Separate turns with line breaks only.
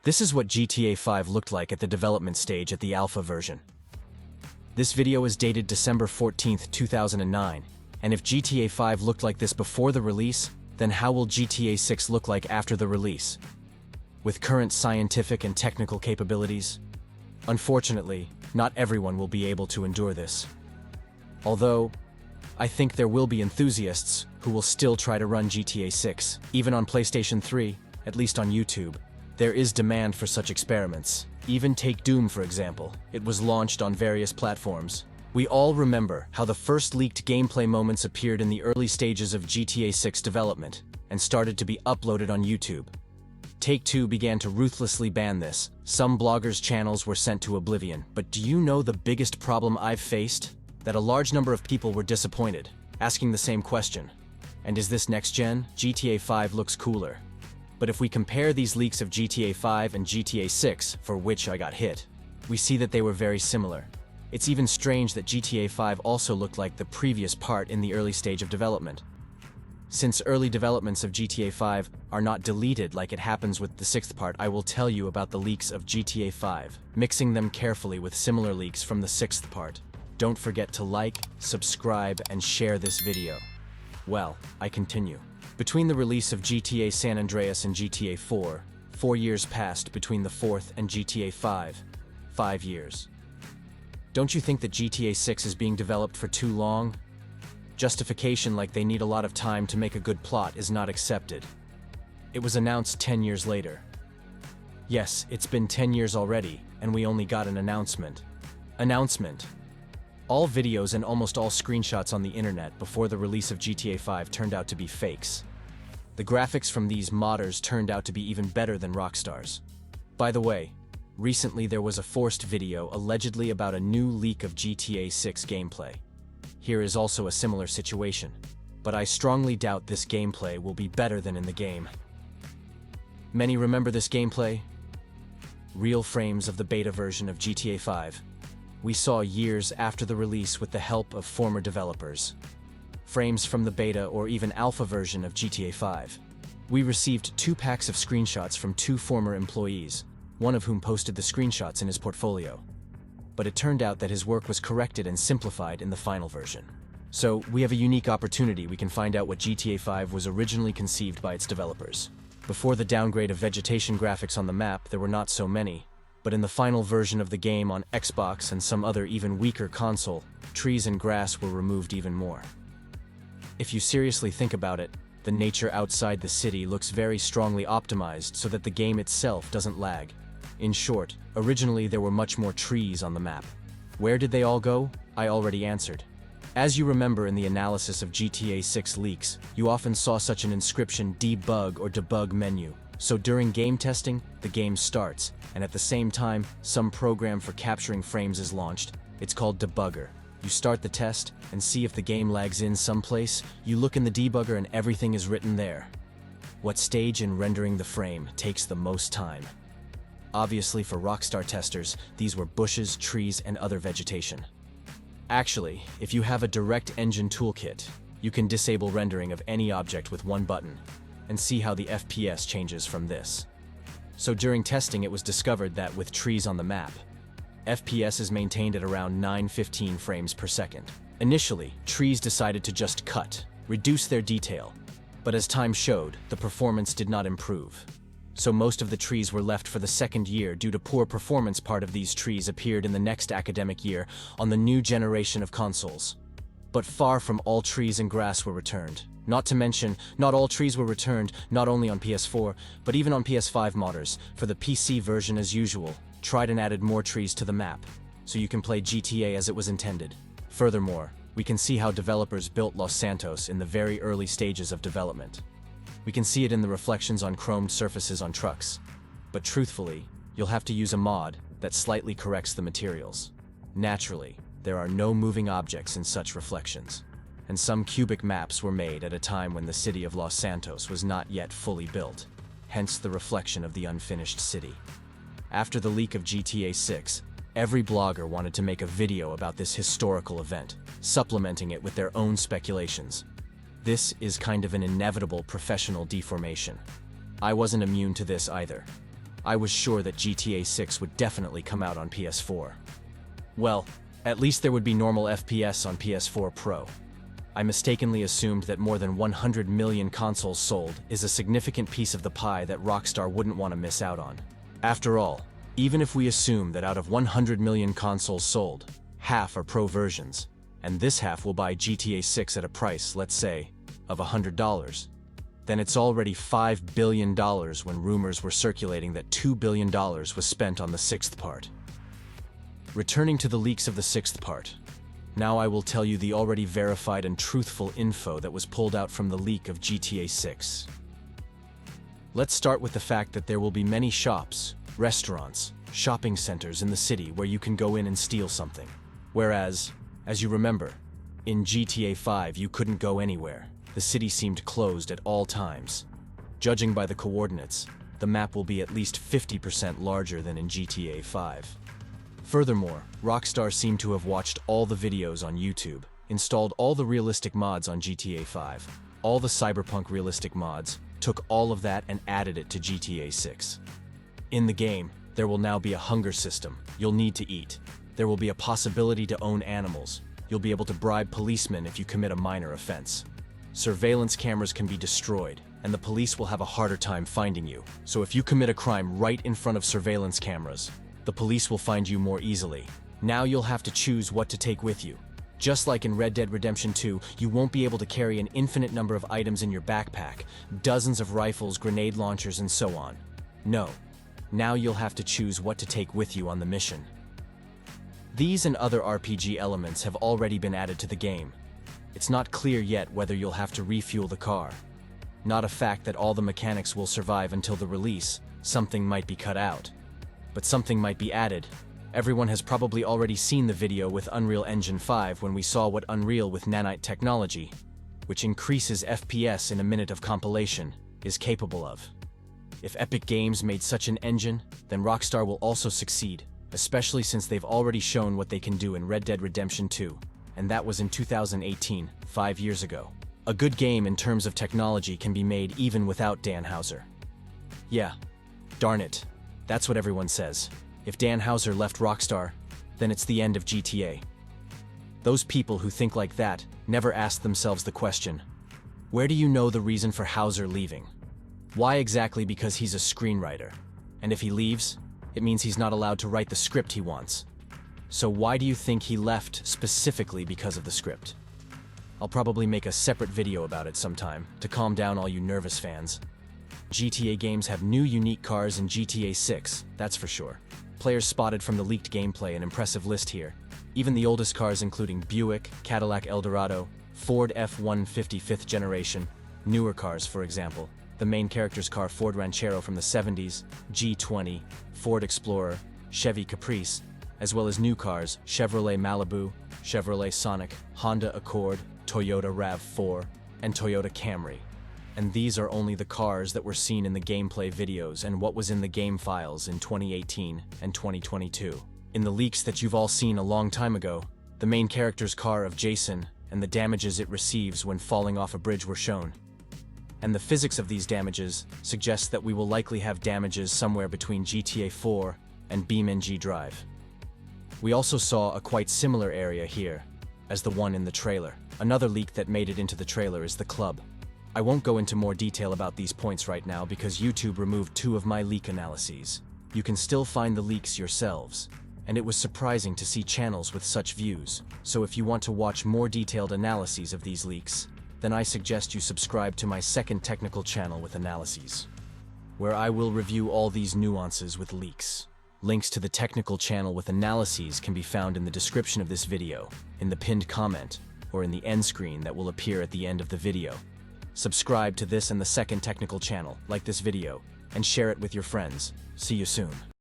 This is what GTA 5 looked like at the development stage at the alpha version. This video is dated December 14th, 2009, and if GTA 5 looked like this before the release, then how will GTA 6 look like after the release? With current scientific and technical capabilities? Unfortunately, not everyone will be able to endure this. Although, I think there will be enthusiasts who will still try to run GTA 6, even on PlayStation 3, at least on YouTube. There is demand for such experiments. Even take Doom, for example. It was launched on various platforms. We all remember how the first leaked gameplay moments appeared in the early stages of GTA 6 development and started to be uploaded on YouTube. Take-Two began to ruthlessly ban this. Some bloggers' channels were sent to oblivion. But do you know the biggest problem I've faced? That a large number of people were disappointed, asking the same question. And is this next-gen? GTA 5 looks cooler. But if we compare these leaks of GTA 5 and GTA 6, for which I got hit, we see that they were very similar. It's even strange that GTA 5 also looked like the previous part in the early stage of development. Since early developments of GTA 5 are not deleted like it happens with the sixth part, I will tell you about the leaks of GTA 5, mixing them carefully with similar leaks from the sixth part. Don't forget to like, subscribe, and share this video. Well, I continue. Between the release of GTA San Andreas and GTA 4, 4 years passed between the fourth and GTA 5, 5 years. Don't you think that GTA 6 is being developed for too long? Justification like they need a lot of time to make a good plot is not accepted. It was announced 10 years later. Yes, it's been 10 years already, and we only got an announcement. All videos and almost all screenshots on the internet before the release of GTA 5 turned out to be fakes. The graphics from these modders turned out to be even better than Rockstar's. By the way, recently there was a forced video allegedly about a new leak of GTA 6 gameplay. Here is also a similar situation, but I strongly doubt this gameplay will be better than in the game. Many remember this gameplay? Real frames of the beta version of GTA 5. We saw years after the release with the help of former developers. Frames from the beta or even alpha version of GTA 5. We received 2 packs of screenshots from 2 former employees, one of whom posted the screenshots in his portfolio. But it turned out that his work was corrected and simplified in the final version. So, we have a unique opportunity. We can find out what GTA 5 was originally conceived by its developers. Before the downgrade of vegetation graphics on the map, there were not so many. But in the final version of the game on Xbox and some other even weaker console, trees and grass were removed even more. If you seriously think about it, the nature outside the city looks very strongly optimized so that the game itself doesn't lag. In short, originally there were much more trees on the map. Where did they all go? I already answered. As you remember in the analysis of GTA 6 leaks, you often saw such an inscription debug or debug menu. So during game testing, the game starts, and at the same time, some program for capturing frames is launched. It's called debugger. You start the test, and see if the game lags in someplace. You look in the debugger and everything is written there. What stage in rendering the frame takes the most time? Obviously for Rockstar testers, these were bushes, trees, and other vegetation. Actually, if you have a direct engine toolkit, you can disable rendering of any object with one button, and see how the FPS changes from this. So during testing it was discovered that with trees on the map, FPS is maintained at around 915 frames per second. Initially, trees decided to just reduce their detail, but as time showed, the performance did not improve. So most of the trees were left for the second year due to poor performance. Part of these trees appeared in the next academic year on the new generation of consoles. But far from all trees and grass were returned. Not to mention, not all trees were returned, not only on PS4, but even on PS5 modders. For the PC version as usual, tried and added more trees to the map, so you can play GTA as it was intended. Furthermore, we can see how developers built Los Santos in the very early stages of development. We can see it in the reflections on chromed surfaces on trucks. But truthfully, you'll have to use a mod that slightly corrects the materials. Naturally, there are no moving objects in such reflections, and some cubic maps were made at a time when the city of Los Santos was not yet fully built, hence the reflection of the unfinished city. After the leak of GTA 6, every blogger wanted to make a video about this historical event, supplementing it with their own speculations. This is kind of an inevitable professional deformation. I wasn't immune to this either. I was sure that GTA 6 would definitely come out on PS4. Well, at least there would be normal FPS on PS4 Pro. I mistakenly assumed that more than 100 million consoles sold is a significant piece of the pie that Rockstar wouldn't want to miss out on. After all, even if we assume that out of 100 million consoles sold, half are Pro versions, and this half will buy GTA 6 at a price, let's say, of $100, then it's already $5 billion when rumors were circulating that $2 billion was spent on the sixth part. Returning to the leaks of the sixth part, now I will tell you the already verified and truthful info that was pulled out from the leak of GTA 6. Let's start with the fact that there will be many shops, restaurants, shopping centers in the city where you can go in and steal something. Whereas, as you remember, in GTA 5 you couldn't go anywhere. The city seemed closed at all times. Judging by the coordinates, the map will be at least 50% larger than in GTA 5. Furthermore, Rockstar seemed to have watched all the videos on YouTube, installed all the realistic mods on GTA 5, all the cyberpunk realistic mods, took all of that and added it to GTA 6. In the game, there will now be a hunger system. You'll need to eat. There will be a possibility to own animals. You'll be able to bribe policemen if you commit a minor offense. Surveillance cameras can be destroyed, and the police will have a harder time finding you. So if you commit a crime right in front of surveillance cameras, the police will find you more easily. Now you'll have to choose what to take with you. Just like in Red Dead Redemption 2, you won't be able to carry an infinite number of items in your backpack, dozens of rifles, grenade launchers, and so on. No. Now you'll have to choose what to take with you on the mission. These and other RPG elements have already been added to the game. It's not clear yet whether you'll have to refuel the car. Not a fact that all the mechanics will survive until the release. Something might be cut out. But something might be added. Everyone has probably already seen the video with Unreal Engine 5 when we saw what Unreal with nanite technology, which increases FPS in a minute of compilation, is capable of. If Epic Games made such an engine, then Rockstar will also succeed, especially since they've already shown what they can do in Red Dead Redemption 2, and that was in 2018, 5 years ago. A good game in terms of technology can be made even without Dan Houser. Yeah, darn it. That's what everyone says. If Dan Houser left Rockstar, then it's the end of GTA. Those people who think like that never ask themselves the question, where do you know the reason for Houser leaving? Why exactly because he's a screenwriter? And if he leaves, it means he's not allowed to write the script he wants. So why do you think he left specifically because of the script? I'll probably make a separate video about it sometime to calm down all you nervous fans. GTA games have new unique cars in GTA 6, that's for sure. Players spotted from the leaked gameplay an impressive list here. Even the oldest cars including Buick, Cadillac Eldorado, Ford F-150 5th generation, newer cars for example, the main character's car Ford Ranchero from the 70s, G20, Ford Explorer, Chevy Caprice, as well as new cars Chevrolet Malibu, Chevrolet Sonic, Honda Accord, Toyota RAV4, and Toyota Camry. And these are only the cars that were seen in the gameplay videos and what was in the game files in 2018 and 2022. In the leaks that you've all seen a long time ago, the main character's car of Jason and the damages it receives when falling off a bridge were shown. And the physics of these damages suggests that we will likely have damages somewhere between GTA 4 and BeamNG Drive. We also saw a quite similar area here as the one in the trailer. Another leak that made it into the trailer is the club. I won't go into more detail about these points right now because YouTube removed 2 of my leak analyses. You can still find the leaks yourselves, and it was surprising to see channels with such views. So if you want to watch more detailed analyses of these leaks, then I suggest you subscribe to my second technical channel with analyses, where I will review all these nuances with leaks. Links to the technical channel with analyses can be found in the description of this video, in the pinned comment, or in the end screen that will appear at the end of the video. Subscribe to this and the second technical channel, like this video, and share it with your friends. See you soon.